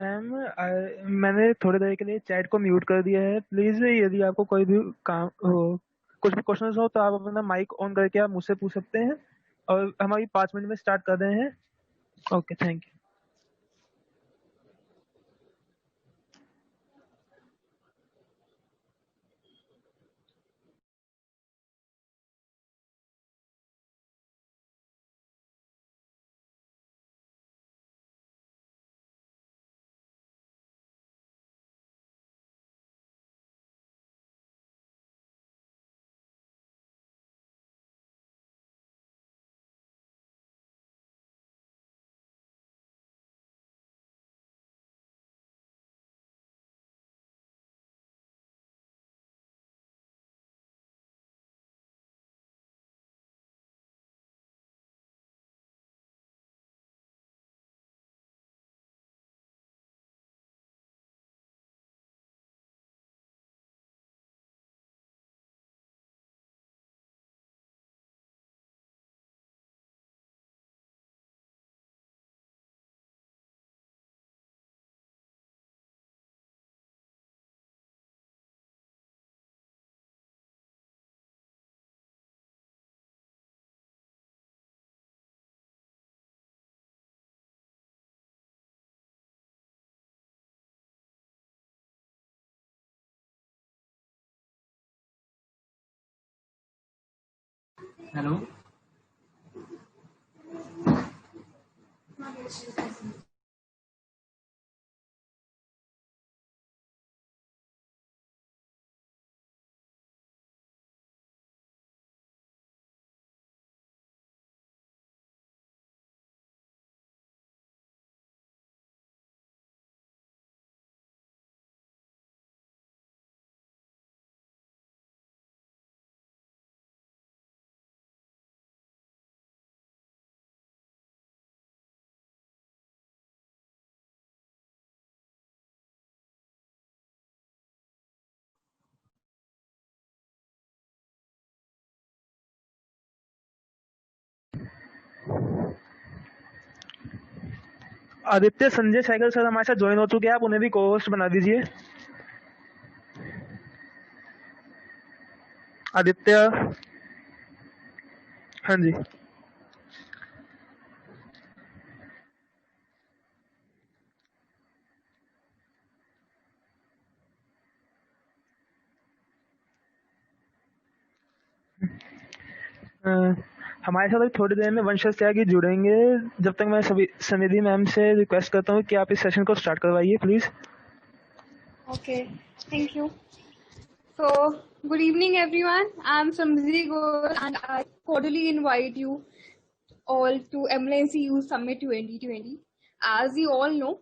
Ma'am, मैंने थोड़ी देर के लिए चैट को म्यूट कर दिया है। प्लीज यदि आपको कोई भी काम हो, कुछ भी क्वेश्चन हो, तो आप अपना माइक ऑन करके आप मुझसे पूछ सकते हैं। और हमारी 5 मिनट में स्टार्ट कर रहे हैं। Okay, thank you. Hello. Aditya Sanjay Sehgal sir हमारे साथ ज्वाइन हो चुके हैं, आप उन्हें भी को होस्ट बना दीजिए। आदित्य। हाँ जी। अ, हमारे साथ अभी थोड़ी देर में वंशज त्यागी जुड़ेंगे। जब तक मैं सभी सनिधि मैम से रिक्वेस्ट करता हूँ कि आप इस सेशन को स्टार्ट करवाइए please. Okay, thank you. So, good evening, everyone. I'm Samjiri Gol, and I cordially invite you all to MLNC Youth Summit 2020. As you all know,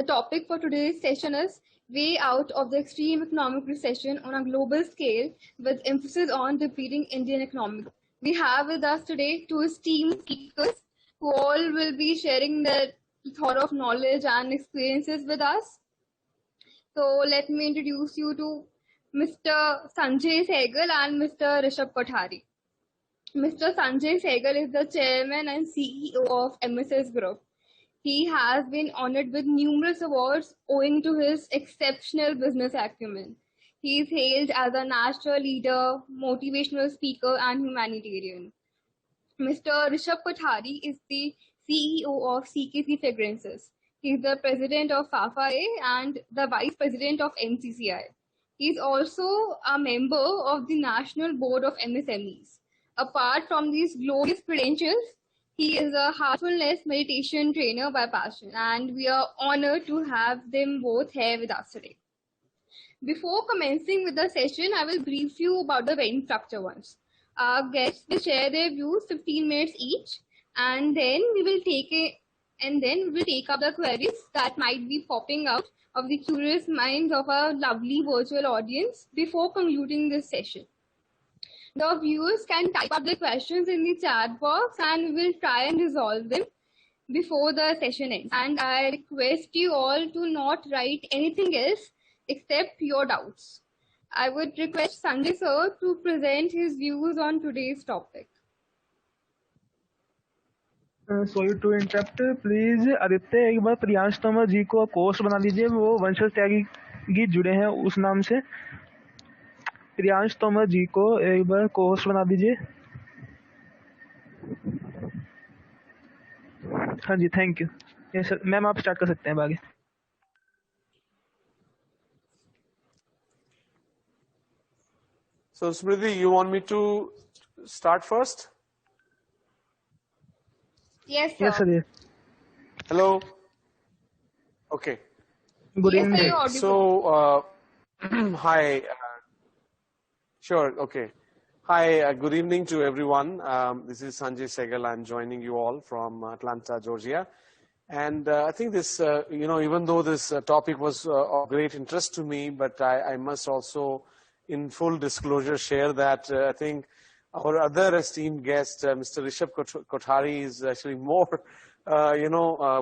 the topic for today's session is way out of the extreme economic recession on a global scale, with emphasis on defeating Indian economy. We have with us today two esteemed speakers who all will be sharing their thought of knowledge and experiences with us. So let me introduce you to Mr. Sanjay Sehgal and Mr. Rishabh Kothari. Mr. Sanjay Sehgal is the chairman and CEO of MSys Group. He has been honored with numerous awards owing to his exceptional business acumen. He is hailed as a national leader, motivational speaker, and humanitarian. Mr. Rishabh Kothari is the CEO of CKC Fragrances. He is the president of FAFA and the vice president of MCCI. He is also a member of the National Board of MSMEs. Apart from these glorious credentials, he is a heartfulness meditation trainer by passion, and we are honored to have them both here with us today. Before commencing with the session, I will brief you about the event structure once. Our guests will share their views 15 minutes each, and then we will take up the queries that might be popping out of the curious minds of our lovely virtual audience before concluding this session. The viewers can type up their questions in the chat box and we will try and resolve them before the session ends. And I request you all to not write anything else except your doubts. I would request Sanjay sir to present his views on today's topic. Sorry to interrupt, please Aditya एक बार प्रियांश तोमर जी को coast बना दीजिए, वो वंशज त्यागी जुड़े हैं उस नाम से। प्रियांश तोमर जी को एक बार कोस्ट बना दीजिए। हाँ जी, thank you. Yes sir, ma'am आप स्टार्ट कर सकते हैं आगे। So Smriti, you want me to start first? Yes, yes sir. Sir. ये Hello. Okay. Good Yes, sir, evening. you're Okay. audible. So hi. Sure. Okay. Hi. Good evening to everyone. This is Sanjay Sehgal. I'm joining you all from Atlanta, Georgia. And I think this, even though this topic was of great interest to me, but I must also, in full disclosure, share that I think our other esteemed guest, Mr. Rishabh Kothari, is actually more,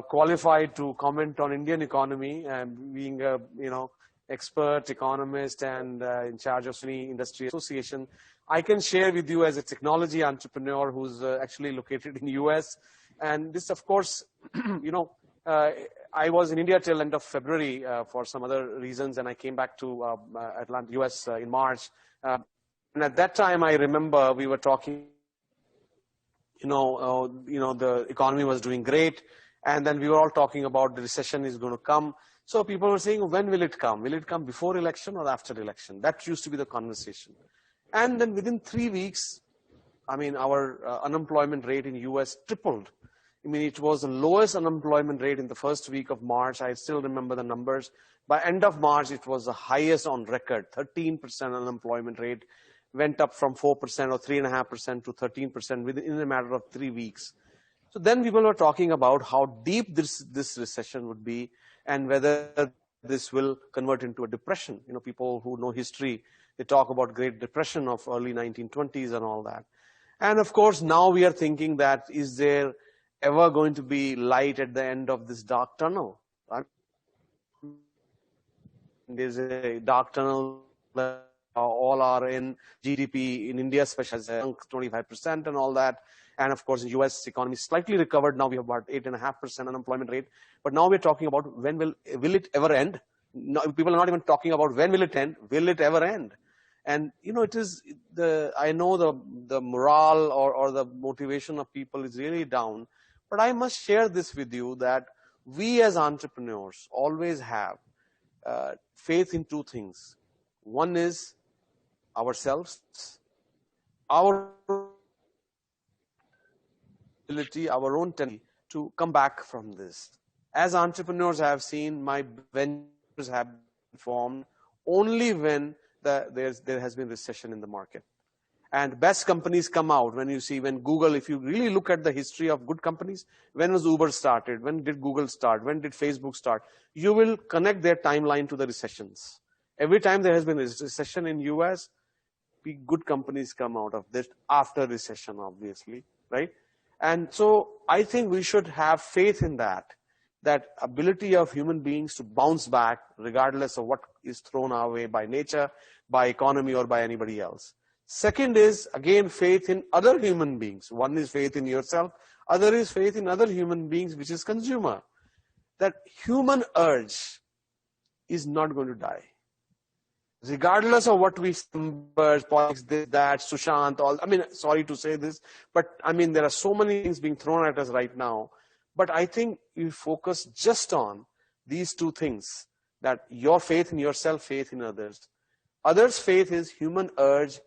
qualified to comment on Indian economy, being a, expert economist and in charge of SUNY Industry Association. I can share with you as a technology entrepreneur who's actually located in US. And this, of course, I was in India till end of February for some other reasons, and I came back to Atlanta, US in March. And at that time, I remember we were talking, the economy was doing great, and then we were all talking about the recession is going to come. So people were saying, when will it come? Will it come before election or after election? That used to be the conversation. And then within 3 weeks, I mean, our unemployment rate in US tripled. I mean, it was the lowest unemployment rate in the first week of March. I still remember the numbers. By end of March, it was the highest on record. 13% unemployment rate went up from 4% or 3.5% to 13% within a matter of 3 weeks. So then people were talking about how deep this recession would be and whether this will convert into a depression. People who know history, they talk about Great Depression of early 1920s and all that. And of course, now we are thinking that is there ever going to be light at the end of this dark tunnel? There's a dark tunnel that all are in GDP in India, especially has sunk 25% and all that. And of course, the US economy slightly recovered. Now we have about 8.5% unemployment rate. But now we're talking about when will it ever end? No, people are not even talking about when will it end. Will it ever end? And it is I know the morale or the motivation of people is really down. But I must share this with you that we as entrepreneurs always have faith in two things. One is ourselves, our ability, our own tendency to come back from this. As entrepreneurs, I have seen my ventures have been formed only when there has been recession in the market. And best companies come out when Google, if you really look at the history of good companies, when was Uber started? When did Google start? When did Facebook start? You will connect their timeline to the recessions. Every time there has been a recession in US, good companies come out of this after recession, obviously, right? And so I think we should have faith in that ability of human beings to bounce back regardless of what is thrown our way by nature, by economy, or by anybody else. Second is, again, faith in other human beings. One is faith in yourself. Other is faith in other human beings, which is consumer. That human urge is not going to die. Regardless of what we numbers, politics, this, that, Sushant, all. I mean, sorry to say this, but I mean, there are so many things being thrown at us right now. But I think you focus just on these two things, that your faith in yourself, faith in others. Others' faith is human urge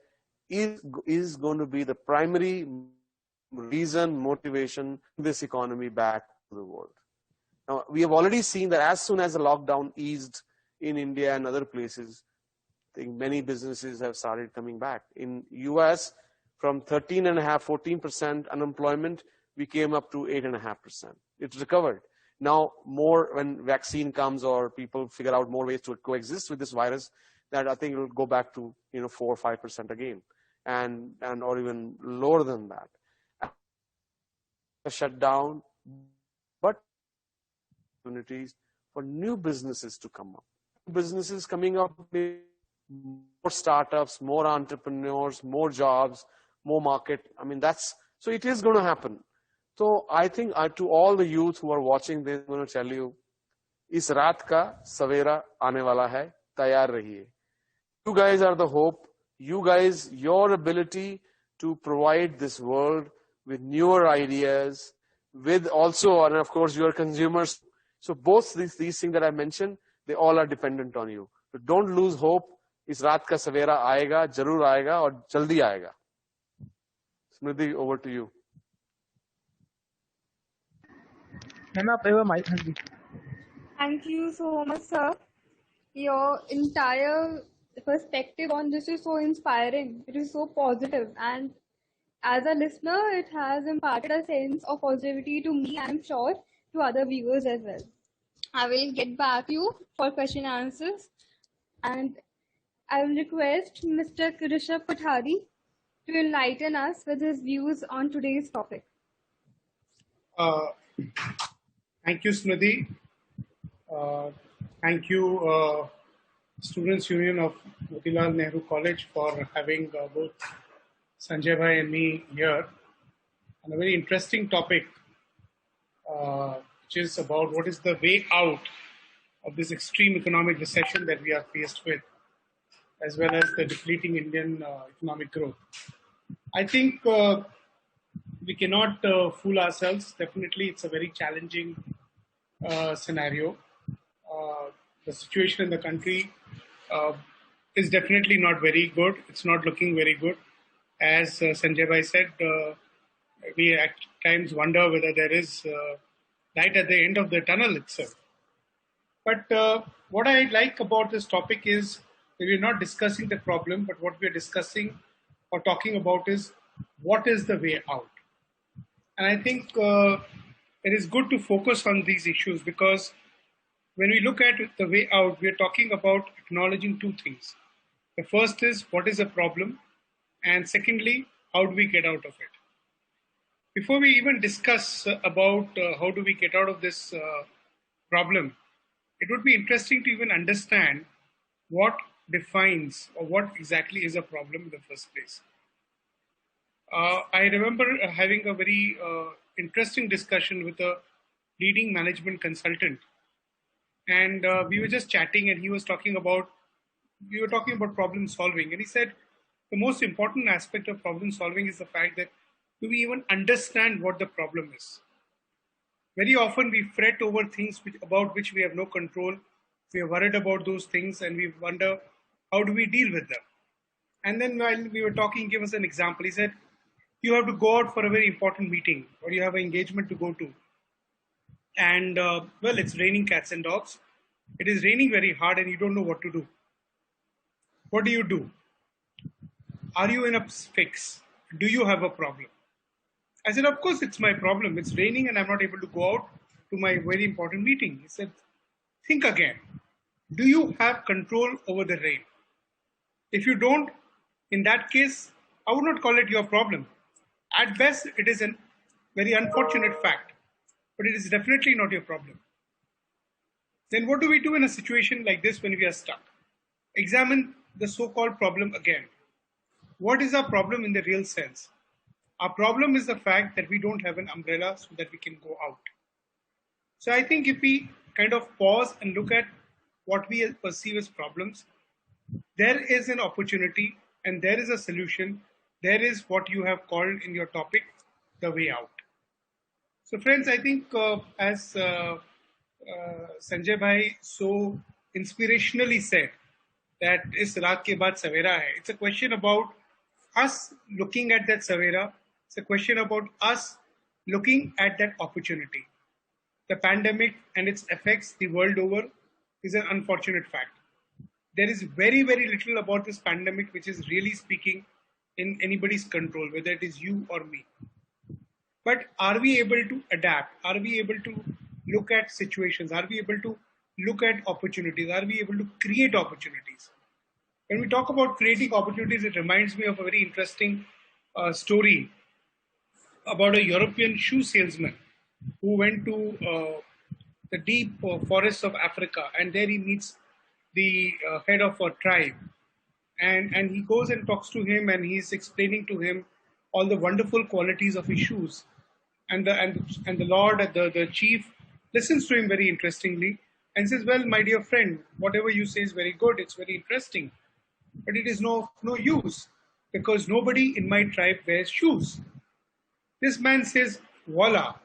is going to be the primary reason, motivation, this economy back to the world. Now, we have already seen that as soon as the lockdown eased in India and other places, I think many businesses have started coming back. In US, from 13.5%, 14% unemployment, we came up to 8.5%. It recovered. Now, more when vaccine comes or people figure out more ways to coexist with this virus, that I think it will go back to 4 or 5% again, and or even lower than that. Shut down, but opportunities for new businesses to come up. Businesses coming up, more startups, more entrepreneurs, more jobs, more market. I mean, so it is going to happen. So I think to all the youth who are watching this, I'm going to tell you, इस रात का सवेरा आने वाला है, तैयार रहिए. You guys are the hope. You guys, your ability to provide this world with newer ideas, with also, and of course, your consumers. So both these things that I mentioned, they all are dependent on you. So don't lose hope. इस रात का सवेरा आएगा, जरूर आएगा और जल्दी आएगा. Smriti, over to you. Ma'am आप एक बार माइक, हाँ जी. Thank you so much, sir. Your entire perspective on this is so inspiring. It is so positive, and as a listener, it has imparted a sense of positivity to me, and I'm sure to other viewers as well. I will get back to you for question and answers, and I will request Mr. Rishabh Kothari to enlighten us with his views on today's topic. Thank you, Smriti. Thank you, Students Union of Motilal Nehru College, for having both Sanjay bhai and me here on a very interesting topic, which is about what is the way out of this extreme economic recession that we are faced with, as well as the depleting Indian economic growth. I think we cannot fool ourselves. Definitely, it's a very challenging scenario. The situation in the country is definitely not very good. It's not looking very good. As Sanjay bhai said, we at times wonder whether there is light at the end of the tunnel itself. But what I like about this topic is that we're not discussing the problem, but what we're discussing or talking about is what is the way out. And I think it is good to focus on these issues, because when we look at the way out, we are talking about acknowledging two things. The first is what is the problem, and secondly, how do we get out of it? Before we even discuss about how do we get out of this problem, it would be interesting to even understand what defines or what exactly is a problem in the first place. I remember having a very interesting discussion with a leading management consultant, and we were just chatting, and we were talking about problem solving, and he said the most important aspect of problem solving is the fact that do we even understand what the problem is. Very often we fret over things about which we have no control. We are worried about those things, and we wonder how do we deal with them. And then while we were talking, he gave us an example. He said, you have to go out for a very important meeting, or you have an engagement to go to. And well, it's raining cats and dogs. It is raining very hard and you don't know what to do. What do? Are you in a fix? Do you have a problem? I said, of course it's my problem. It's raining and I'm not able to go out to my very important meeting. He said, think again. Do you have control over the rain? If you don't, in that case, I would not call it your problem. At best, it is a very unfortunate fact, but it is definitely not your problem. Then what do we do in a situation like this when we are stuck? Examine the so-called problem again. What is our problem in the real sense? Our problem is the fact that we don't have an umbrella so that we can go out. So I think if we kind of pause and look at what we perceive as problems, there is an opportunity and there is a solution. There is what you have called in your topic, the way out. So friends, I think as Sanjay bhai so inspirationally said, that is raat ke baad savera hai. It's a question about us looking at that savera. It's a question about us looking at that opportunity. The pandemic and its effects the world over is an unfortunate fact. There is very, very little about this pandemic which is really speaking in anybody's control, whether it is you or me. But are we able to adapt? Are we able to look at situations? Are we able to look at opportunities? Are we able to create opportunities? When we talk about creating opportunities, it reminds me of a very interesting story about a European shoe salesman who went to the deep forests of Africa, and there he meets the head of a tribe. And he goes and talks to him, and he's explaining to him all the wonderful qualities of his shoes. the Lord, the chief, listens to him very interestingly and says, "Well, my dear friend, whatever you say is very good. It's very interesting, but it is no use because nobody in my tribe wears shoes." This man says, "Voila,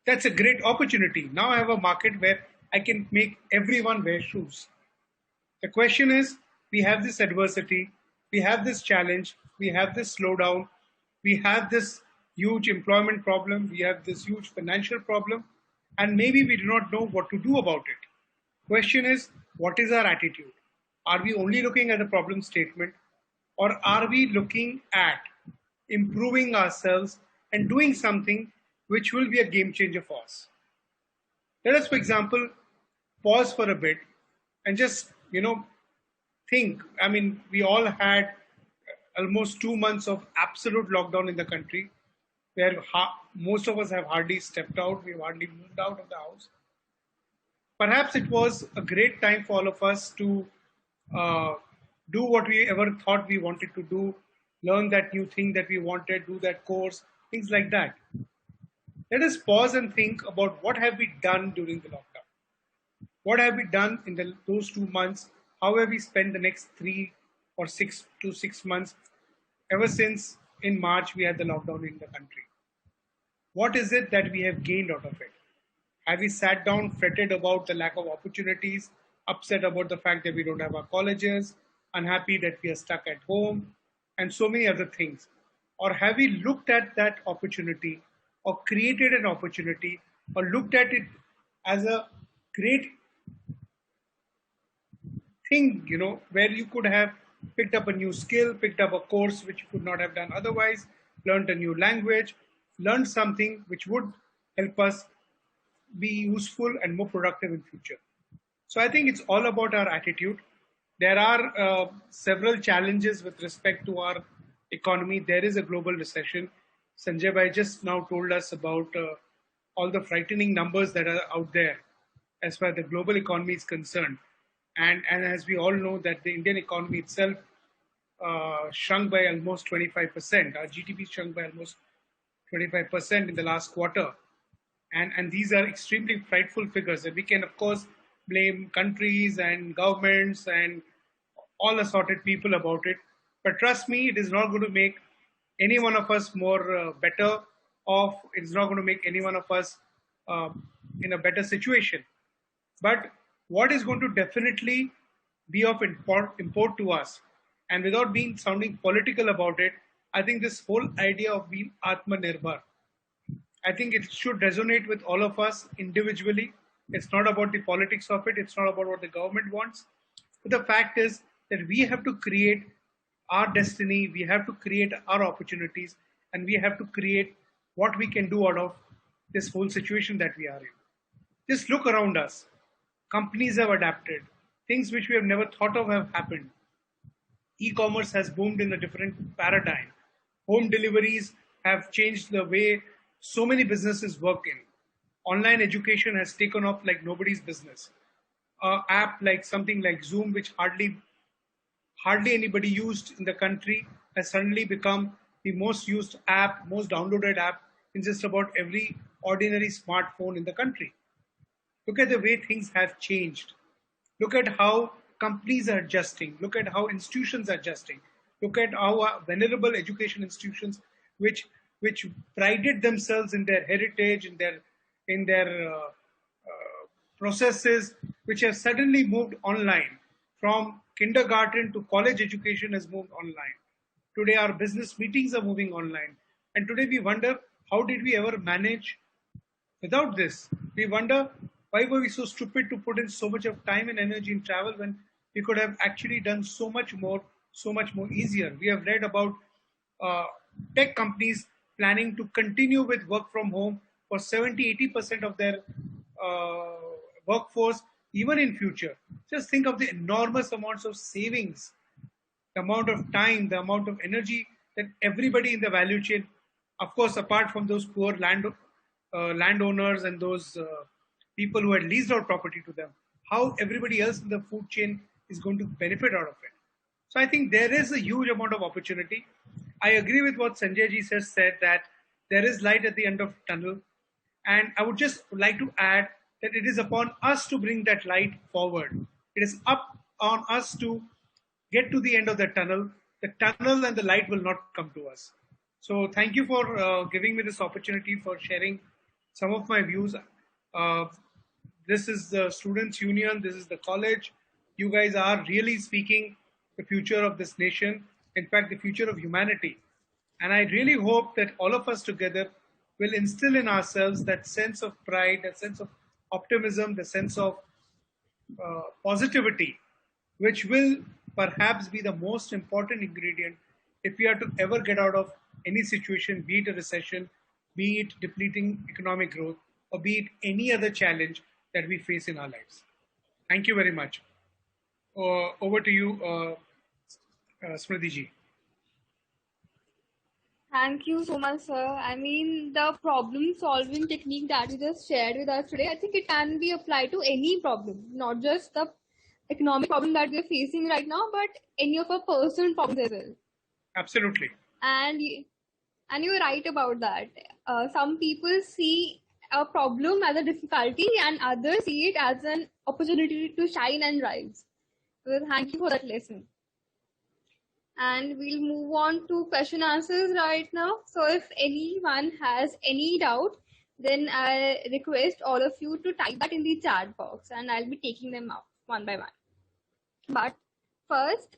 that's a great opportunity. Now I have a market where I can make everyone wear shoes." The question is, we have this adversity, we have this challenge, we have this slowdown, we have this huge employment problem, we have this huge financial problem, and maybe we do not know what to do about it. Question is, what is our attitude? Are we only looking at the problem statement, or are we looking at improving ourselves and doing something which will be a game changer for us? Let us, for example, pause for a bit and just, think. I mean, we all had almost 2 months of absolute lockdown in the country, where most of us have hardly stepped out, we've hardly moved out of the house. Perhaps it was a great time for all of us to do what we ever thought we wanted to do, learn that new thing that we wanted, do that course, things like that. Let us pause and think about what have we done during the lockdown. What have we done in those 2 months? How have we spent the next 3 or 6 to 6 months ever since in March we had the lockdown in the country? What is it that we have gained out of it? Have we sat down, fretted about the lack of opportunities, upset about the fact that we don't have our colleges, unhappy that we are stuck at home, and so many other things? Or have we looked at that opportunity or created an opportunity or looked at it as a great thing, where you could have picked up a new skill, picked up a course which you could not have done otherwise, learned a new language, learned something which would help us be useful and more productive in future. So I think it's all about our attitude. There are several challenges with respect to our economy. There is a global recession. Sanjay Bhai just now told us about all the frightening numbers that are out there as far as the global economy is concerned. And as we all know that the Indian economy itself shrunk by almost 25%. Our GDP shrunk by almost 25% in the last quarter. And these are extremely frightful figures. And we can, of course, blame countries and governments and all assorted people about it. But trust me, it is not going to make any one of us more better off. It is not going to make any one of us in a better situation. But what is going to definitely be of import to us, and without sounding political about it, I think this whole idea of being Atmanirbhar, I think it should resonate with all of us individually. It's not about the politics of it. It's not about what the government wants. But the fact is that we have to create our destiny. We have to create our opportunities, and we have to create what we can do out of this whole situation that we are in. Just look around us. Companies have adapted. Things which we have never thought of have happened. E-commerce has boomed in a different paradigm. Home deliveries have changed the way so many businesses work in. Online education has taken off like nobody's business. An app like something like Zoom, which hardly anybody used in the country, has suddenly become the most used app, most downloaded app in just about every ordinary smartphone in the country. Look at the way things have changed. Look at how companies are adjusting. Look at how institutions are adjusting. Look at how venerable education institutions, which prided themselves in their heritage, in their processes, which have suddenly moved online. From kindergarten to college education has moved online. Today our business meetings are moving online. And today we wonder, how did we ever manage without this? We wonder, why were we so stupid to put in so much of time and energy in travel when we could have actually done so much more easier? We have read about tech companies planning to continue with work from home for 70-80% of their workforce, even in future. Just think of the enormous amounts of savings, the amount of time, the amount of energy that everybody in the value chain, of course, apart from those poor landowners and those people who had leased out property to them, how everybody else in the food chain is going to benefit out of it. So I think there is a huge amount of opportunity. I agree with what Sanjay ji has said, that there is light at the end of the tunnel. And I would just like to add that it is upon us to bring that light forward. It is up on us to get to the end of the tunnel. The tunnel and the light will not come to us. So thank you for giving me this opportunity for sharing some of my views. Uh, this is the students union. This is the college. You guys are really speaking the future of this nation. In fact, the future of humanity. And I really hope that all of us together will instill in ourselves that sense of pride, that sense of optimism, the sense of positivity, which will perhaps be the most important ingredient if we are to ever get out of any situation, be it a recession, be it depleting economic growth, or be it any other challenge that we face in our lives. Thank you very much. Over to you, Smriti ji. Thank you so much, sir. I mean, the problem-solving technique that you just shared with us today, I think it can be applied to any problem, not just the economic problem that we're facing right now, but any of our personal problems as well. Absolutely. And you're right about that. Some people see a problem as a difficulty, and others see it as an opportunity to shine and rise. So thank you for that lesson. And we'll move on to question answers right now. So if anyone has any doubt, then I request all of you to type that in the chat box, and I'll be taking them out one by one. But first,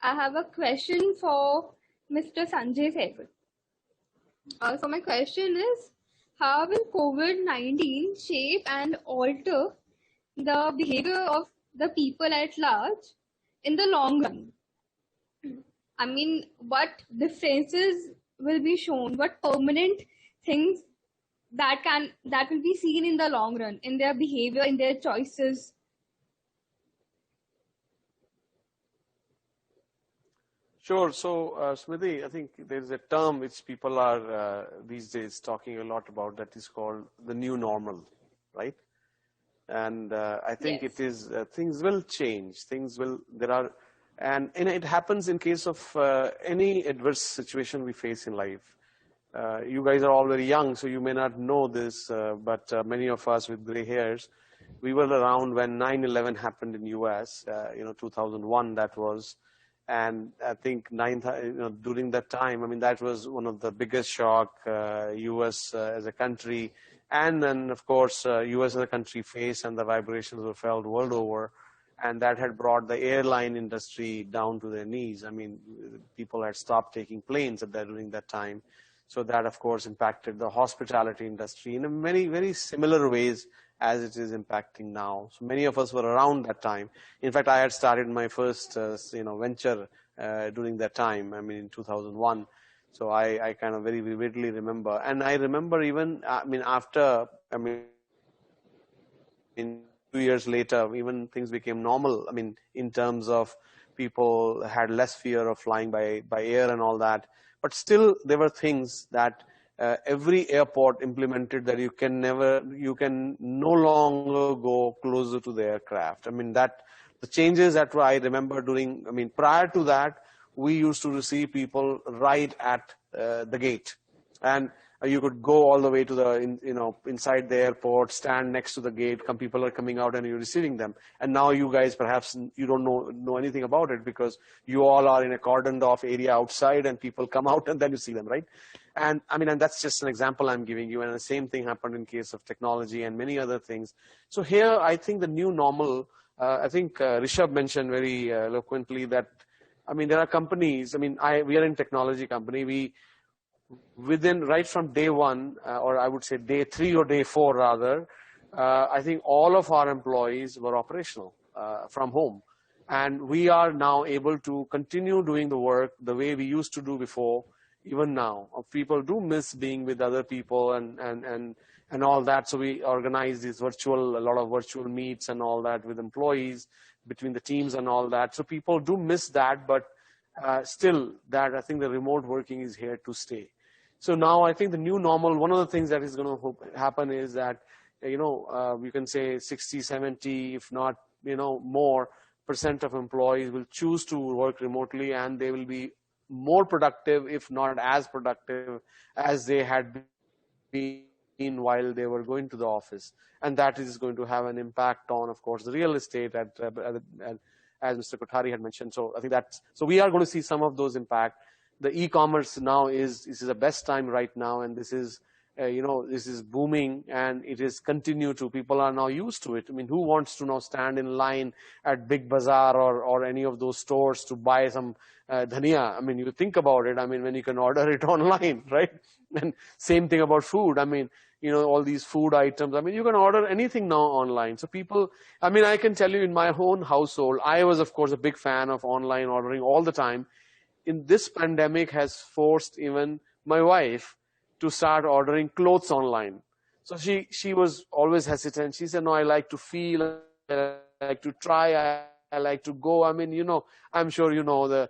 I have a question for Mr. Sanjay Sehgal. So my question is, how will COVID-19 shape and alter the behavior of the people at large in the long run? I mean, what differences will be shown? What permanent things that will be seen in the long run, in their behavior, in their choices? Sure. So, Smriti, I think there's a term which people are these days talking a lot about that is called the new normal, right? And I think Yes. it is, things will change. And it happens in case of any adverse situation we face in life. You guys are all very young, so you may not know this, but many of us with gray hairs, we were around when 9/11 happened in US, 2001 that was. And I think during that time, I mean, that was one of the biggest shock US as a country, and then of course US as a country faced, and the vibrations were felt world over, and that had brought the airline industry down to their knees. I mean, people had stopped taking planes during that time, so that of course impacted the hospitality industry in many very similar ways as it is impacting now. So many of us were around that time. In fact, I had started my first, venture during that time. I mean, in 2001. So I kind of very vividly remember, and I remember even, in 2 years later, even things became normal. I mean, in terms of people had less fear of flying by air and all that. But still, there were things that every airport implemented, that you can no longer go closer to the aircraft. I mean, that the changes that I remember prior to that, we used to receive people right at the gate, and you could go all the way to the inside the airport, stand next to the gate. Some people are coming out and you're receiving them. And now you guys perhaps you don't know anything about it, because you all are in a cordoned off area outside, and people come out and then you see them, right? And and that's just an example I'm giving you. And the same thing happened in case of technology and many other things. So here, I think the new normal. I think Rishabh mentioned very eloquently that there are companies. We are in technology company. Within right from day one, or I would say day 3 or day 4 rather, I think all of our employees were operational from home, and we are now able to continue doing the work the way we used to do before. Even now, people do miss being with other people and all that. So we organize a lot of virtual meets and all that with employees between the teams and all that. So people do miss that, but still, that I think the remote working is here to stay. So now I think the new normal, one of the things that is going to happen is that, you can say 60, 70, if not, more % of employees will choose to work remotely, and they will be more productive, if not as productive as they had been while they were going to the office. And that is going to have an impact on, of course, the real estate, as Mr. Kothari had mentioned. So I think so we are going to see some of those impact. The e-commerce now is the best time right now, and this is, this is booming, and it is continue to, people are now used to it. I mean, who wants to now stand in line at Big Bazaar or any of those stores to buy some dhania? I mean, you think about it, I mean, when you can order it online, right? And same thing about food. I mean, all these food items, I mean, you can order anything now online. So people, I mean, I can tell you in my own household, I was, of course, a big fan of online ordering all the time. In this pandemic has forced even my wife to start ordering clothes online. So she was always hesitant. She said, no, I like to feel, I like to try, I like to go. I mean, I'm sure the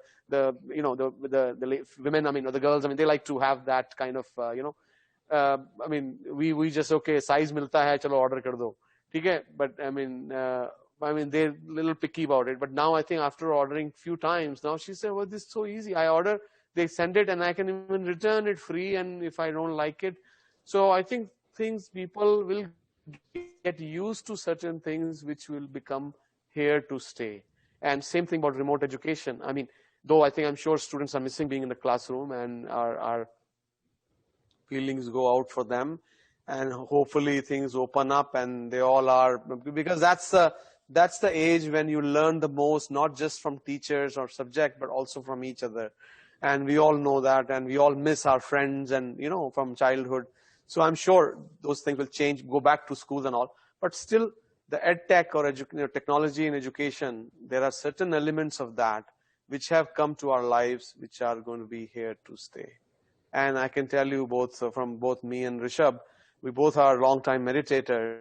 women, I mean, or the girls, I mean, they like to have that kind of, I mean, we just, okay, size milta hai, chalo order kar do. Okay? But I mean, they're a little picky about it. But now I think after ordering few times, now she said, well, this is so easy. I order, they send it, and I can even return it free, and if I don't like it. So I think people will get used to certain things which will become here to stay. And same thing about remote education. I mean, though I'm sure students are missing being in the classroom, and our feelings go out for them, and hopefully things open up and they all are, because that's the age when you learn the most, not just from teachers or subject, but also from each other. And we all know that, and we all miss our friends and, from childhood. So I'm sure those things will change, go back to schools and all. But still, the ed tech or technology in education, there are certain elements of that which have come to our lives, which are going to be here to stay. And I can tell you from both me and Rishabh, we both are long-time meditators.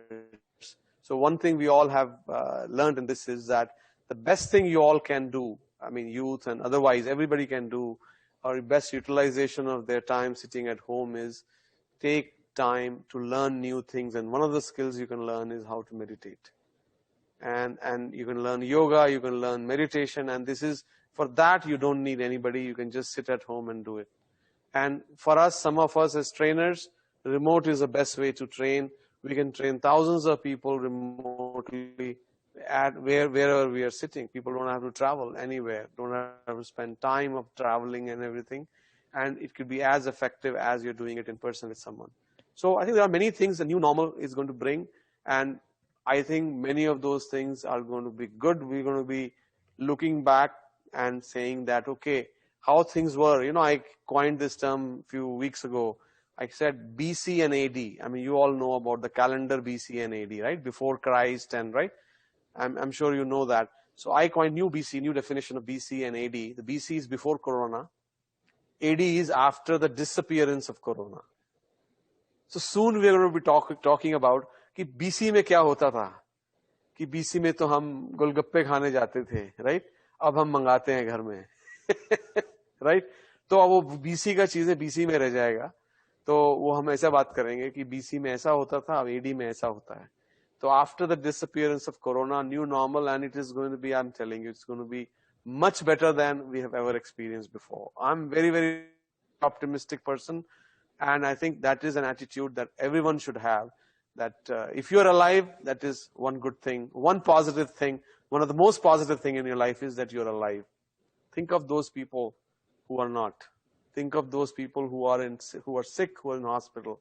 So one thing we all have learned in this is that the best thing you all can do, I mean, youth and otherwise, everybody can do, or best utilization of their time sitting at home is take time to learn new things. And one of the skills you can learn is how to meditate. And you can learn yoga, you can learn meditation, and for that, you don't need anybody. You can just sit at home and do it. And for us, some of us as trainers, remote is the best way to train. We can train thousands of people remotely at wherever we are sitting. People don't have to travel anywhere, don't have to spend time of traveling and everything. And it could be as effective as you're doing it in person with someone. So I think there are many things the new normal is going to bring. And I think many of those things are going to be good. We're going to be looking back and saying that, okay, how things were. I coined this term a few weeks ago. I said BC and AD. I mean, you all know about the calendar BC and AD, right? Before Christ, and right? I'm sure you know that. So I coined new definition of BC and AD. The BC is before Corona. AD is after the disappearance of Corona. So soon we are going to be talking about कि BC में क्या होता था, कि BC में तो हम गोलगप्पे खाने जाते थे, right? अब हम मंगाते हैं घर में, right? तो अब वो BC का चीजें BC में रह जाएगा. तो वो हम ऐसा बात करेंगे कि BC में ऐसा होता था, अब AD में ऐसा होता है. So after the disappearance of Corona, new normal, and it is going to be, I'm telling you, it's going to be much better than we have ever experienced before. I'm very, very optimistic person, and I think that is an attitude that everyone should have, that if you're alive, that is one good thing, one positive thing. One of the most positive thing in your life is that you're alive. Think of those people who are not. Think of those people who are sick, who are in hospital.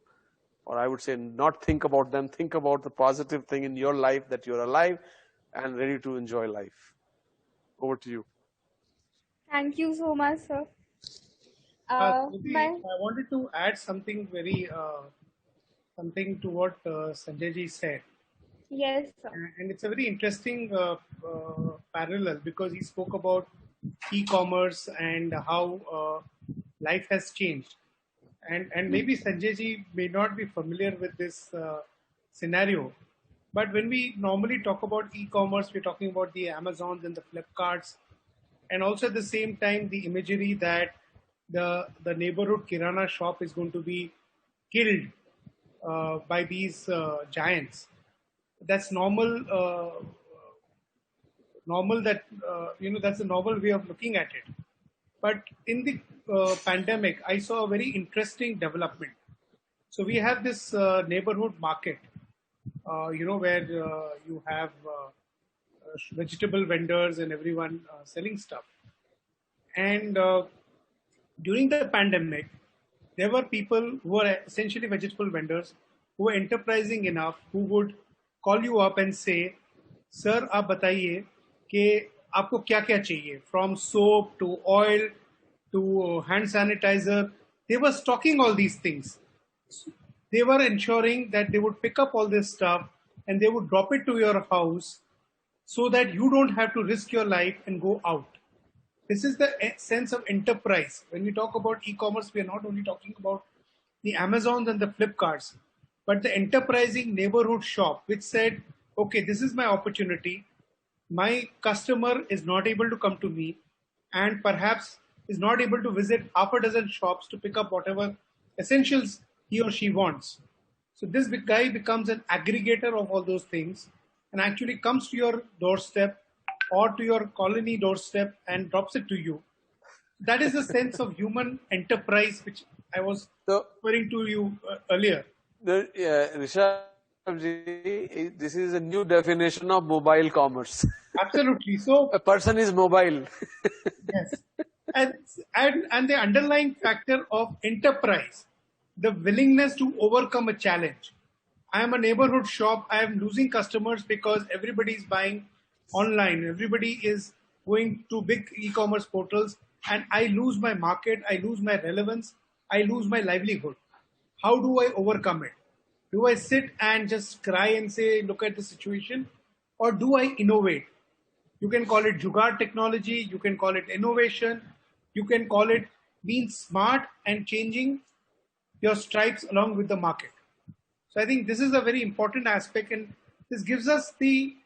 Or I would say not think about them, think about the positive thing in your life, that you're alive and ready to enjoy life. Over to you. Thank you so much, sir. I wanted to add something something to what Sanjay ji said. Yes, sir. And it's a very interesting parallel, because he spoke about e-commerce and how life has changed. And maybe Sanjay ji may not be familiar with this scenario, but when we normally talk about e-commerce, we're talking about the Amazons and the Flipkarts, and also at the same time the imagery that the neighborhood kirana shop is going to be killed by these giants. That's normal. That that's a normal way of looking at it. But in the pandemic, I saw a very interesting development. So we have this neighborhood market, where you have vegetable vendors and everyone selling stuff. And during the pandemic, there were people who were essentially vegetable vendors who were enterprising enough who would call you up and say, "Sir, आप बताइए कि आपको क्या क्या चाहिए? From soap to oil to hand sanitizer." They were stocking all these things. They were ensuring that they would pick up all this stuff and they would drop it to your house so that you don't have to risk your life and go out. This is the sense of enterprise. When we talk about e-commerce, we are not only talking about the Amazons and the Flipkarts, but the enterprising neighborhood shop, which said, okay, this is my opportunity. My customer is not able to come to me and perhaps is not able to visit half a dozen shops to pick up whatever essentials he or she wants. So this guy becomes an aggregator of all those things and actually comes to your doorstep or to your colony doorstep and drops it to you. That is the sense of human enterprise which I was referring to you earlier. Rishabh ji, this is a new definition of mobile commerce. Absolutely. So a person is mobile. Yes. And the underlying factor of enterprise, the willingness to overcome a challenge. I am a neighborhood shop. I am losing customers because everybody is buying online. Everybody is going to big e-commerce portals and I lose my market. I lose my relevance. I lose my livelihood. How do I overcome it? Do I sit and just cry and say, look at the situation? Or do I innovate? You can call it jugaad technology. You can call it innovation. You can call it being smart and changing your stripes along with the market. So I think this is a very important aspect, and this gives us the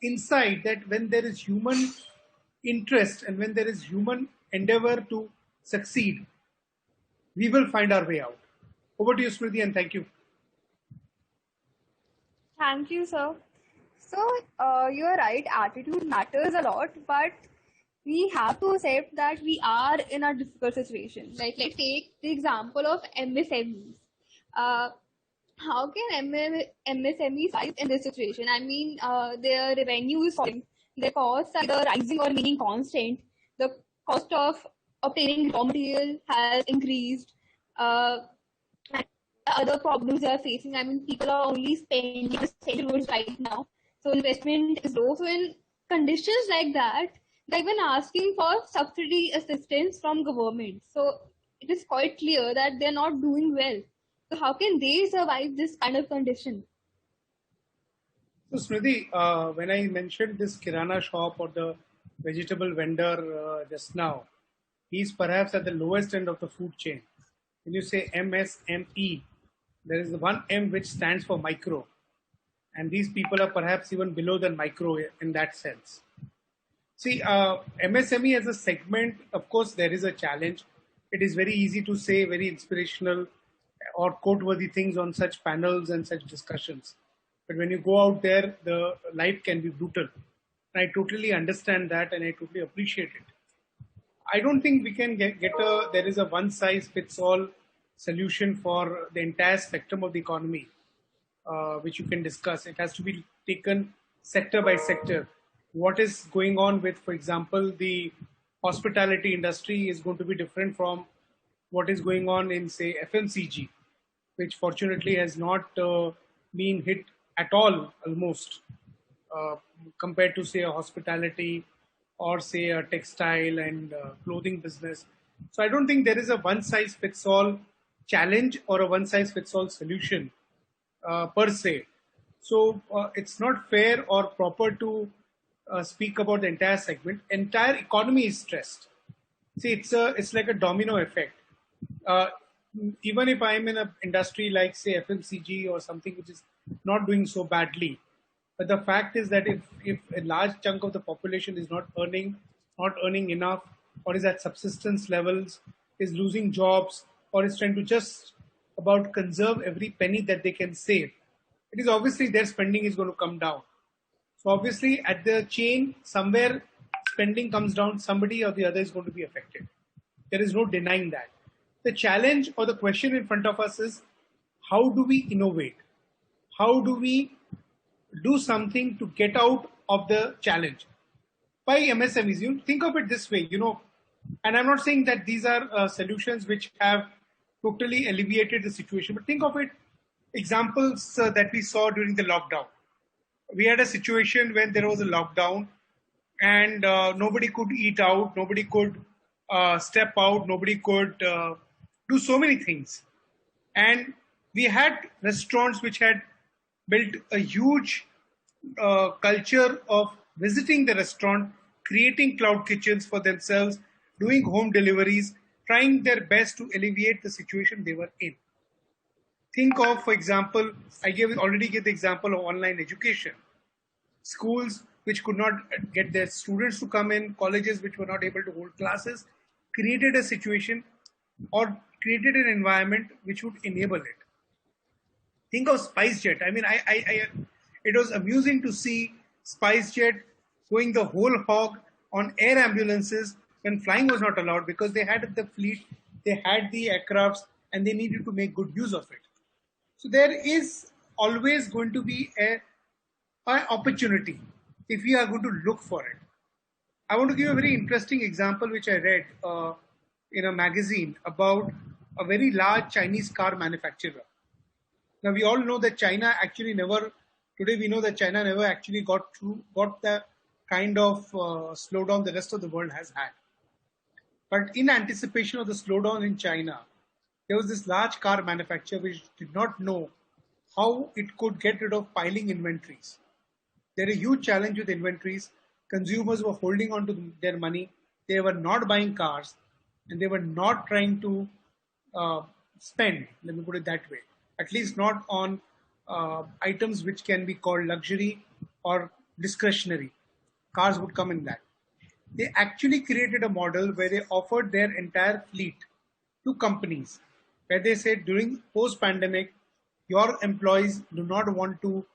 insight that when there is human interest and when there is human endeavor to succeed, we will find our way out. Over to you, Smriti, and thank you. Thank you, sir. So, you are right, attitude matters a lot, but we have to accept that we are in a difficult situation. Like, let's take the example of MSMEs. How can MSMEs survive in this situation? I mean, their revenue is falling, their costs are either rising or remaining constant. The cost of obtaining raw material has increased. And other problems they are facing. I mean, people are only spending essential goods right now. So investment is low. So in conditions like that, they're even asking for subsidy assistance from government. So it is quite clear that they're not doing well. So how can they survive this kind of condition? So Smriti, when I mentioned this Kirana shop or the vegetable vendor just now, he's perhaps at the lowest end of the food chain. When you say MSME, there is one M which stands for micro. And these people are perhaps even below than micro in that sense. See, MSME as a segment, of course, there is a challenge. It is very easy to say very inspirational or quote-worthy things on such panels and such discussions. But when you go out there, the life can be brutal. And I totally understand that and I totally appreciate it. I don't think we can there is a one-size-fits-all solution for the entire spectrum of the economy, which you can discuss. It has to be taken sector by sector. What is going on with, for example, the hospitality industry is going to be different from what is going on in, say, FMCG, which fortunately has not been hit at all, almost, compared to, say, a hospitality or, say, a textile and clothing business. So I don't think there is a one-size-fits-all challenge or a one-size-fits-all solution per se. So it's not fair or proper to speak about the entire segment. Entire economy is stressed. See, it's like a domino effect. Even if I'm in an industry like, say, FMCG or something which is not doing so badly, but the fact is that if a large chunk of the population is not earning enough, or is at subsistence levels, is losing jobs, or is trying to just about conserve every penny that they can save, it is obviously their spending is going to come down. So obviously at the chain, somewhere spending comes down, somebody or the other is going to be affected. There is no denying that. The challenge or the question in front of us is, how do we innovate? How do we do something to get out of the challenge? By MSMEs, you think of it this way, and I'm not saying that these are solutions which have totally alleviated the situation, but think of it, examples that we saw during the lockdown. We had a situation when there was a lockdown and nobody could eat out, nobody could step out, nobody could do so many things. And we had restaurants which had built a huge culture of visiting the restaurant, creating cloud kitchens for themselves, doing home deliveries, trying their best to alleviate the situation they were in. Think of, for example, already gave the example of online education. Schools which could not get their students to come in, colleges which were not able to hold classes, created a situation or created an environment which would enable it. Think of SpiceJet. I mean, it was amusing to see SpiceJet going the whole hog on air ambulances when flying was not allowed, because they had the fleet, they had the aircrafts, and they needed to make good use of it. So there is always going to be an opportunity if we are going to look for it. I want to give a very interesting example which I read in a magazine about a very large Chinese car manufacturer. Now we all know that China actually never actually got the kind of slowdown the rest of the world has had. But in anticipation of the slowdown in China, there was this large car manufacturer which did not know how it could get rid of piling inventories. There is a huge challenge with inventories. Consumers were holding on to their money. They were not buying cars, and they were not trying to spend, let me put it that way, at least not on items which can be called luxury or discretionary. Cars would come in that. They actually created a model where they offered their entire fleet to companies, where they said during post-pandemic, your employees do not want to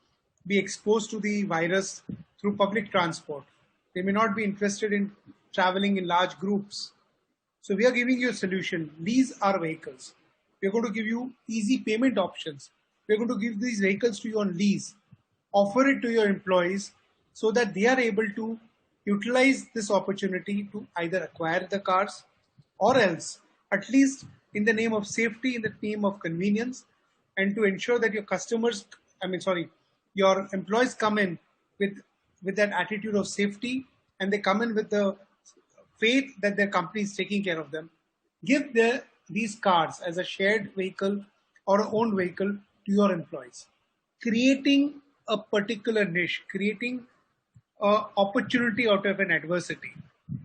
be exposed to the virus through public transport. They may not be interested in traveling in large groups. So we are giving you a solution. Lease our vehicles. We are going to give you easy payment options. We are going to give these vehicles to you on lease, offer it to your employees so that they are able to utilize this opportunity to either acquire the cars or else, at least in the name of safety, in the name of convenience, and to ensure that your employees come in with that attitude of safety, and they come in with the faith that their company is taking care of them. Give these cars as a shared vehicle or an owned vehicle to your employees, creating a particular niche, creating an opportunity out of an adversity.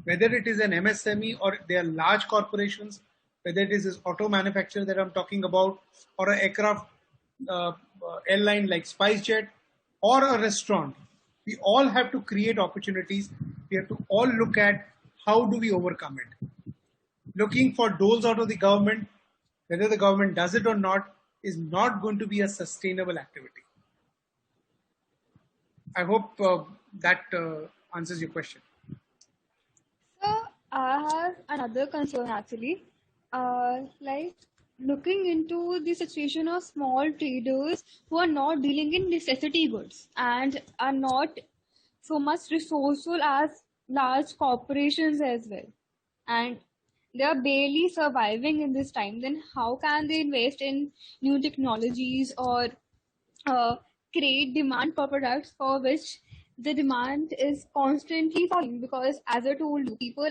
Whether it is an MSME or they are large corporations, whether it is this auto manufacturer that I'm talking about, or an aircraft airline like SpiceJet, or a restaurant, we all have to create opportunities. We have to all look at how do we overcome it. Looking for doles out of the government, whether the government does it or not, is not going to be a sustainable activity. I hope that answers your question. So I have another concern actually, like looking into the situation of small traders who are not dealing in necessity goods and are not so much resourceful as large corporations as well, and they are barely surviving in this time. Then how can they invest in new technologies or create demand for products for which the demand is constantly falling? Because as I told you, people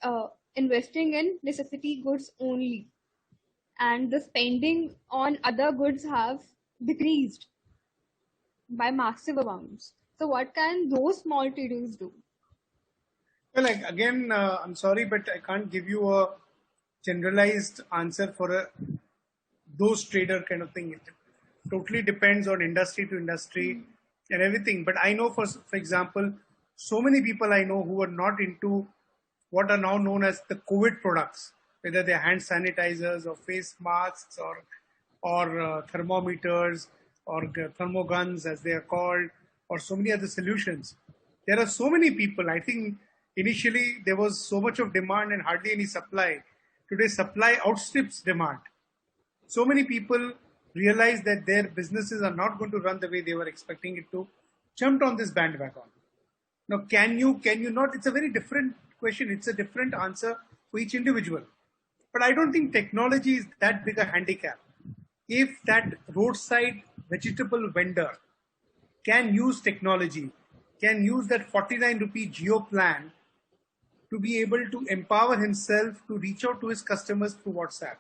are investing in necessity goods only, and the spending on other goods have decreased by massive amounts. So what can those small traders do? Well, again, I'm sorry, but I can't give you a generalized answer for those trader kind of thing. It totally depends on industry to industry and everything. But I know, for example, so many people I know who are not into what are now known as the COVID products, whether they're hand sanitizers or face masks or thermometers or thermoguns as they are called, or so many other solutions. There are so many people. I think initially there was so much of demand and hardly any supply. Today supply outstrips demand. So many people realized that their businesses are not going to run the way they were expecting it to, jumped on this bandwagon. Now, can you not? It's a very different question. It's a different answer for each individual. But I don't think technology is that big a handicap. If that roadside vegetable vendor can use technology, can use that 49 rupee geo plan to be able to empower himself to reach out to his customers through WhatsApp.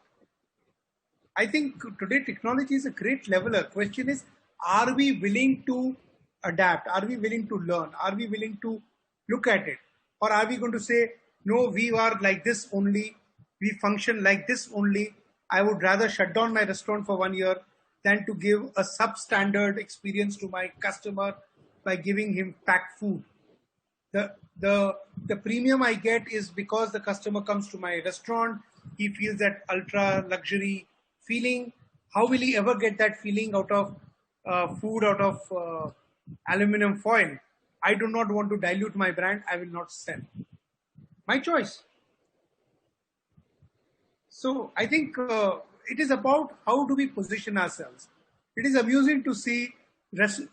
I think today technology is a great leveler. Question is, are we willing to adapt? Are we willing to learn? Are we willing to look at it? Or are we going to say, no, we are like this only, we function like this only. I would rather shut down my restaurant for 1 year than to give a substandard experience to my customer by giving him packed food. The premium I get is because the customer comes to my restaurant, he feels that ultra luxury feeling. How will he ever get that feeling out of food, out of aluminum foil? I do not want to dilute my brand. I will not sell. My choice. So I think it is about how do we position ourselves. It is amusing to see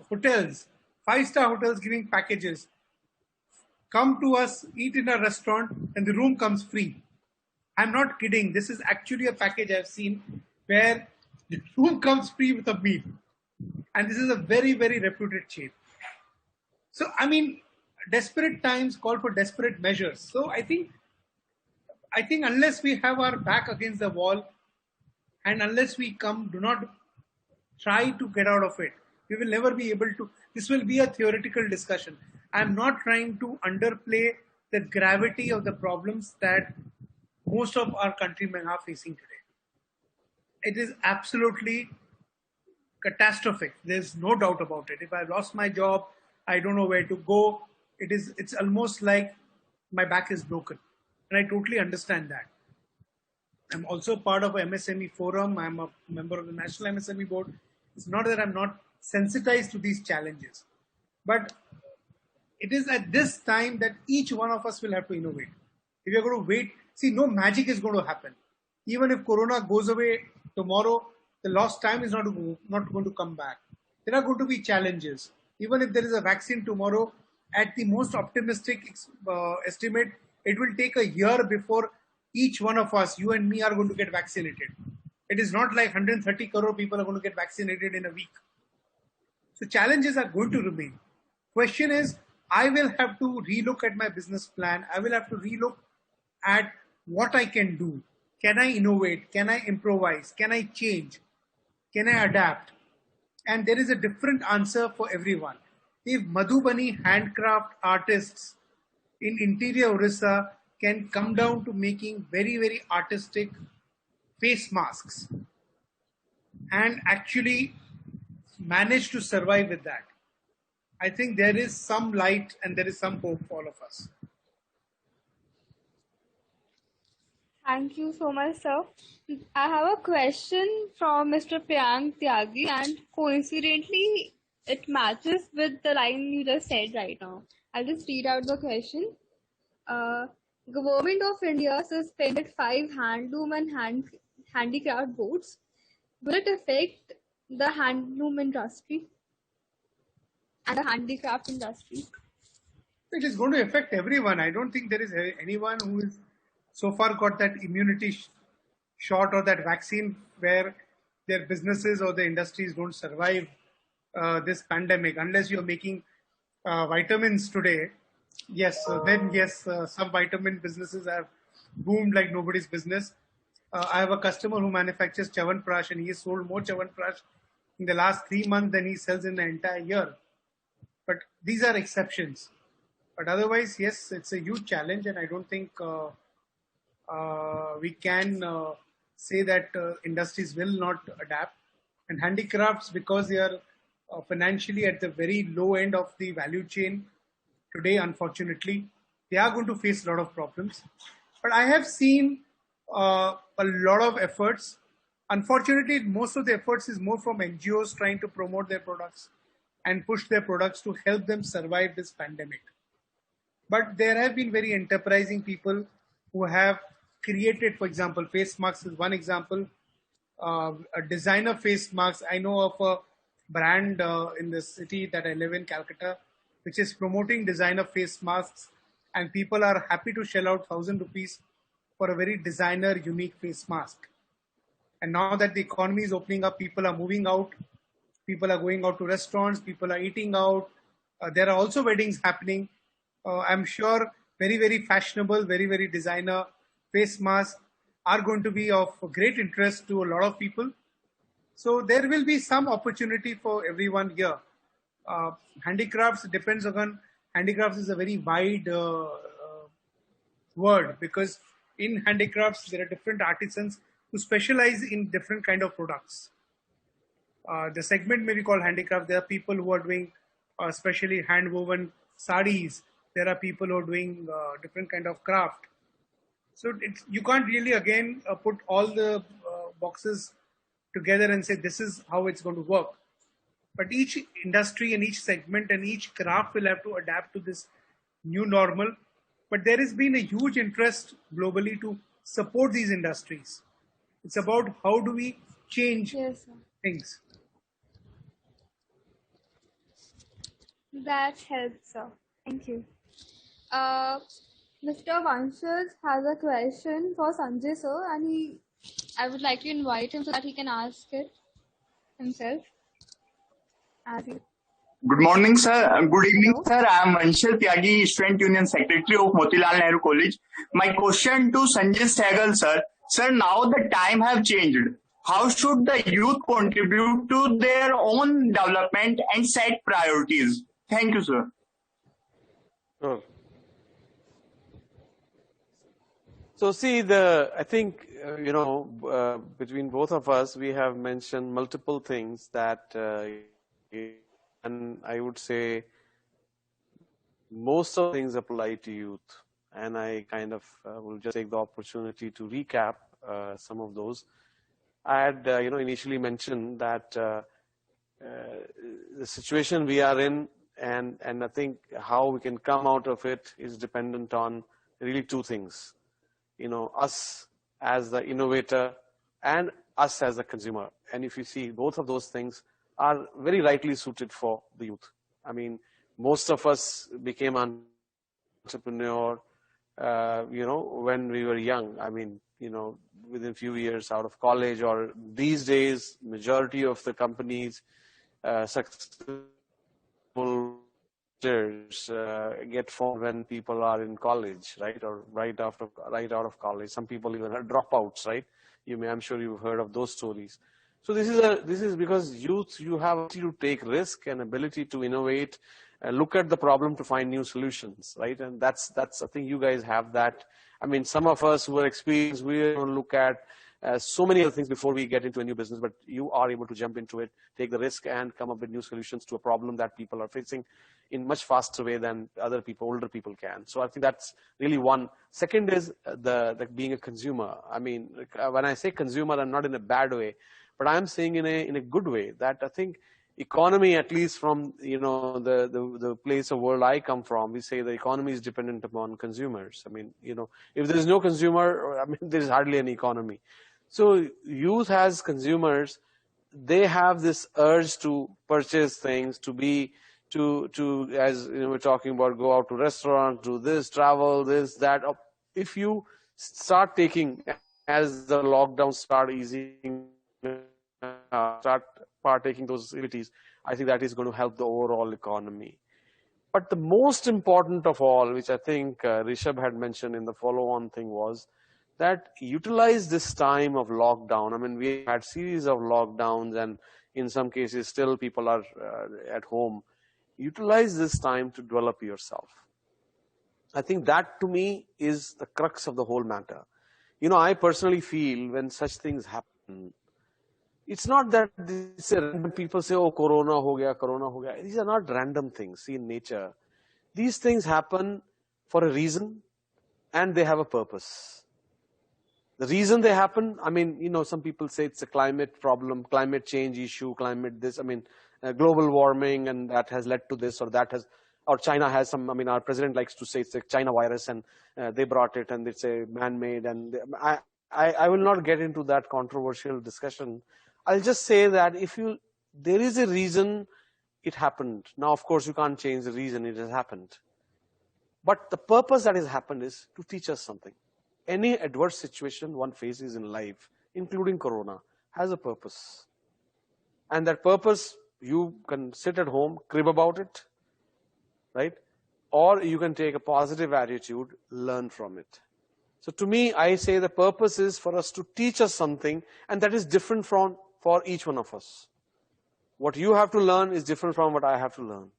hotels, 5-star hotels giving packages. Come to us, eat in a restaurant, and the room comes free. I'm not kidding. This is actually a package I've seen where the room comes free with a meal. And this is a very, very reputed chain. So, I mean, desperate times call for desperate measures. So I think unless we have our back against the wall and unless we do not try to get out of it, we will never be able to. This will be a theoretical discussion. I'm not trying to underplay the gravity of the problems that most of our countrymen are facing today. It is absolutely catastrophic. There's no doubt about it. If I lost my job, I don't know where to go. It's almost like my back is broken. And I totally understand that. I'm also part of a MSME forum. I'm a member of the National MSME Board. It's not that I'm not sensitized to these challenges. But it is at this time that each one of us will have to innovate. If you're going to wait, see, no magic is going to happen. Even if Corona goes away tomorrow, the lost time is not going to come back. There are going to be challenges. Even if there is a vaccine tomorrow, at the most optimistic estimate, it will take a year before each one of us, you and me, are going to get vaccinated. It is not like 130 crore people are going to get vaccinated in a week. So challenges are going to remain. Question is, I will have to relook at my business plan. I will have to relook at what I can do. Can I innovate? Can I improvise? Can I change? Can I adapt? And there is a different answer for everyone. If Madhubani handcraft artists in interior Orissa can come down to making very, very artistic face masks and actually manage to survive with that, I think there is some light and there is some hope for all of us. Thank you so much, sir. I have a question from Mr. Priyank Tyagi, and coincidentally, it matches with the line you just said right now. I'll just read out the question. Government of India suspended 5 handloom and handicraft boards. Will it affect the handloom industry and the handicraft industry? It is going to affect everyone. I don't think there is anyone who is so far got that immunity shot or that vaccine where their businesses or the industries don't survive this pandemic. Unless you're making vitamins today, yes, then yes, some vitamin businesses have boomed like nobody's business. I have a customer who manufactures Chyawanprash, and he has sold more Chyawanprash in the last 3 months than he sells in the entire year. But these are exceptions. But otherwise, yes, it's a huge challenge, and I don't think we can say that industries will not adapt. And handicrafts, because they are financially at the very low end of the value chain today, unfortunately, they are going to face a lot of problems. But I have seen a lot of efforts. Unfortunately, most of the efforts is more from NGOs trying to promote their products and push their products to help them survive this pandemic. But there have been very enterprising people who have created, for example, face masks is one example. designer face masks. I know of a brand in the city that I live in, Calcutta, which is promoting designer face masks, and people are happy to shell out 1,000 rupees for a very designer, unique face mask. And now that the economy is opening up, people are moving out, people are going out to restaurants, people are eating out. There are also weddings happening. I'm sure very, very fashionable, very, very designer face masks are going to be of great interest to a lot of people. So there will be some opportunity for everyone here. Handicrafts depends on, handicrafts is a very wide word, because in handicrafts there are different artisans who specialize in different kind of products. The segment may be called handicraft. There are people who are doing especially hand woven saris. There are people who are doing different kind of craft. So you can't really again put all the boxes together and say this is how it's going to work. But each industry and each segment and each craft will have to adapt to this new normal. But there has been a huge interest globally to support these industries. It's about how do we change things. That helps, sir. Thank you. Mr. Vanshaj has a question for Sanjay sir, and I would like to invite him so that he can ask it himself. Good morning, sir. Good evening, sir. I am Anshul Tyagi, Student Union Secretary of Motilal Nehru College. My question to Sanjay Sehgal, sir. Sir, now the time have changed. How should the youth contribute to their own development and set priorities? Thank you, sir. Sure. So see, I think, between both of us, we have mentioned multiple things that, and I would say most of the things apply to youth. And I kind of will just take the opportunity to recap some of those. I had, initially mentioned that the situation we are in, and I think how we can come out of it is dependent on really two things. Us as the innovator and us as the consumer. And if you see, both of those things are very rightly suited for the youth. I mean, most of us became entrepreneur, when we were young. I mean, within a few years out of college, or these days, majority of the companies, successful get formed when people are in college, right, or right out of college. Some people even are dropouts, right? I'm sure you've heard of those stories. So this is because youth, you have ability to take risk and ability to innovate, look at the problem to find new solutions, right? And that's I think you guys have that. I mean, some of us who are experienced, we will look at so many other things before we get into a new business, but you are able to jump into it, take the risk, and come up with new solutions to a problem that people are facing in much faster way than older people can. So I think that's really one. Second is the being a consumer. I mean, when I say consumer, I'm not in a bad way, but I'm saying in a good way, that I think economy, at least from the place of world I come from, we say the economy is dependent upon consumers. I mean, if there is no consumer, I mean, there is hardly any economy. So youth as consumers, they have this urge to purchase things, as we're talking about, go out to restaurants, do this, travel, this, that. If you start taking, as the lockdown start easing, start partaking those activities, I think that is going to help the overall economy. But the most important of all, which I think Rishabh had mentioned in the follow-on thing, was that utilize this time of lockdown. I mean, we had series of lockdowns, and in some cases still people are at home. Utilize this time to develop yourself. I think that, to me, is the crux of the whole matter. I personally feel when such things happen, it's not that people say, oh, corona ho gaya. These are not random things. See, in nature, these things happen for a reason, and they have a purpose. The reason they happen, I mean, some people say it's a climate problem, climate change issue, climate this, I mean, global warming, and that has led to this, or China has some, I mean, our president likes to say it's a China virus, and they brought it, and it's a man-made, and I will not get into that controversial discussion. I'll just say that there is a reason it happened. Now, of course, you can't change the reason it has happened. But the purpose that has happened is to teach us something. Any adverse situation one faces in life, including Corona, has a purpose. And that purpose, you can sit at home, crib about it, right? Or you can take a positive attitude, learn from it. So to me, I say the purpose is for us to teach us something, and that is different for each one of us. What you have to learn is different from what I have to learn.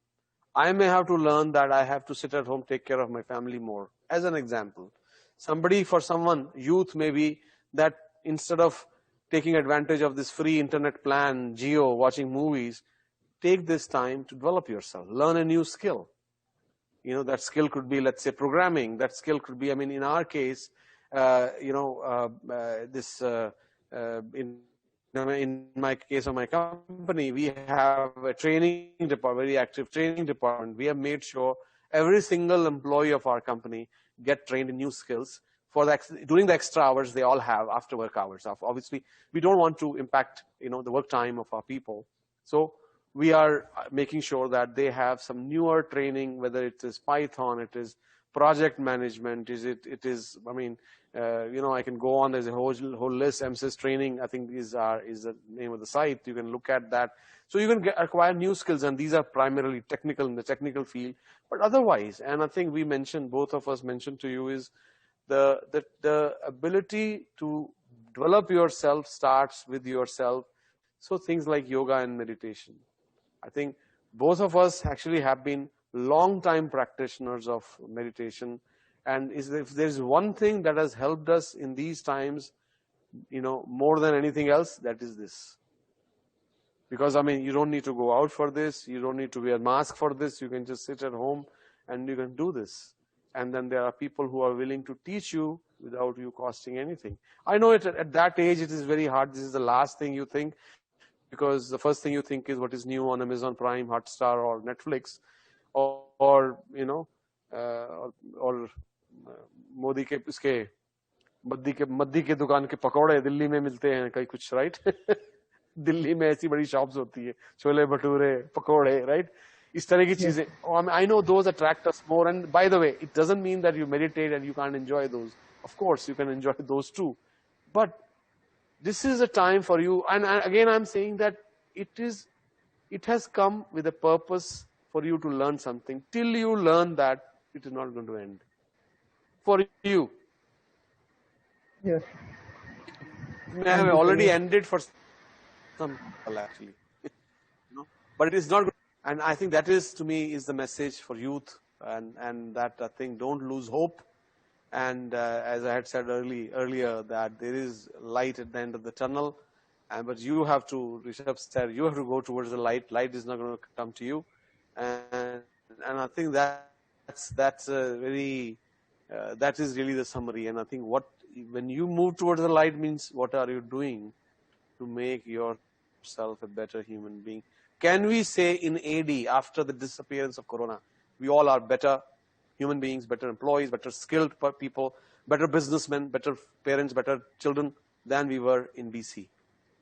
I may have to learn that I have to sit at home, take care of my family more, as an example. For someone, youth maybe, that instead of taking advantage of this free internet plan, Geo, watching movies, take this time to develop yourself, learn a new skill. That skill could be, let's say, programming. That skill could be, in our case, in my case of my company, we have a training department, very active training department. We have made sure every single employee of our company get trained in new skills during the extra hours they all have after work hours. Obviously, we don't want to impact, the work time of our people. So we are making sure that they have some newer training, whether it is Python, it is project management, I can go on. There's a whole list. MSys training, I think, is the name of the site. You can look at that. So you can acquire new skills, and these are primarily technical, in the technical field. But otherwise, and I think both of us mentioned to you, is the ability to develop yourself starts with yourself. So things like yoga and meditation. I think both of us actually have been long-time practitioners of meditation. And if there's one thing that has helped us in these times, more than anything else, that is this. Because, you don't need to go out for this. You don't need to wear a mask for this. You can just sit at home and you can do this. And then there are people who are willing to teach you without you costing anything. I know at that age, it is very hard. This is the last thing you think, because the first thing you think is what is new on Amazon Prime, Hotstar, or Netflix, or Modi के इसके मद्दी के दुकान के पकौड़े दिल्ली में मिलते हैं कई कुछ, राइट? दिल्ली में ऐसी बड़ी शॉप्स होती है, छोले भटूरे, पकौड़े, राइट? इस तरह की चीजें. I know those attract us more. And by the way, it doesn't mean that you meditate and you can't enjoy those. Of course, you can enjoy those too. But this is a time for you. And again, I'm saying that it has come with a purpose for you to learn something. Till you learn that, it is not going to end. For you. Yes. May have already ended for some people, actually. But it is not good. And I think that is, to me, is the message for youth. And that, I think, don't lose hope. And as I had said earlier, that there is light at the end of the tunnel. But you have to, Rishabh said, you have to go towards the light. Light is not going to come to you. And I think that's a very... that is really the summary. And I think when you move towards the light means, what are you doing to make yourself a better human being? Can we say in AD, after the disappearance of Corona, we all are better human beings, better employees, better skilled people, better businessmen, better parents, better children than we were in BC?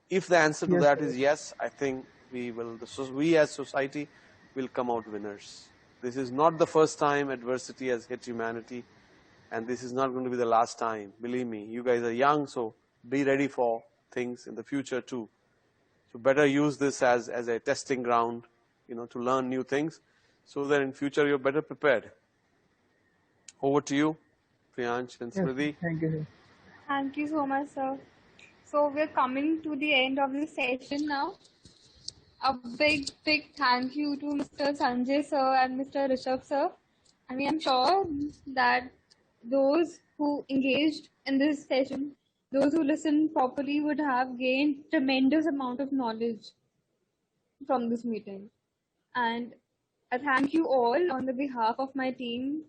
If the answer to that is yes, I think we as society will come out winners. This is not the first time adversity has hit humanity. And this is not going to be the last time. Believe me, you guys are young, so be ready for things in the future too. So better use this as a testing ground, to learn new things, so that in future you're better prepared. Over to you, Priyansh and Smriti. Yes, thank you. Thank you so much, sir. So we're coming to the end of the session now. A big thank you to Mr. Sanjay sir and Mr. Rishabh sir. I mean, I'm sure that those who engaged in this session, those who listened properly, would have gained tremendous amount of knowledge from this meeting. And I thank you all on the behalf of my team,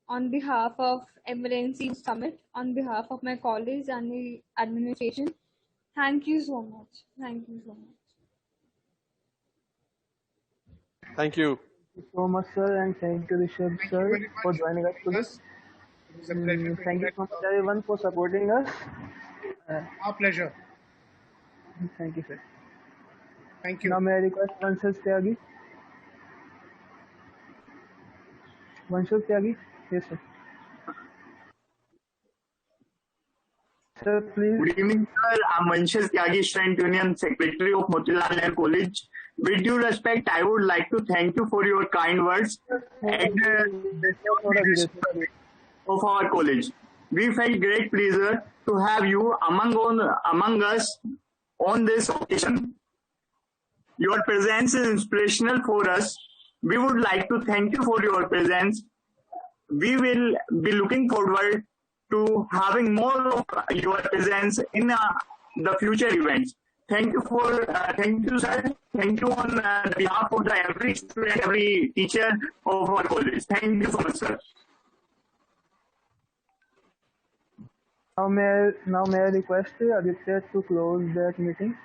on behalf of MLNC Summit, on behalf of my colleagues and the administration. Thank you so much. Thank you so much. Thank you. Thank you so much, sir, and thank you, Rishabh sir, for joining us today. Thank you so much, everyone, for supporting us. Our pleasure. Thank you, sir. Thank Now you. may I request Vanshul Tyagi? Vanshul Tyagi? Yes, sir. Sir, please. Good evening, sir. I'm Sanjay Sehgal, Student Union Secretary of Motilal Nehru College. With due respect, I would like to thank you for your kind words at the of our college. We felt great pleasure to have you among us on this occasion. Your presence is inspirational for us. We would like to thank you for your presence. We will be looking forward to having more of your presence in the future events. Thank you, sir. Thank you on behalf of every student, every teacher of our college. Thank you so much, sir. Now may I request Aditya to close that meeting?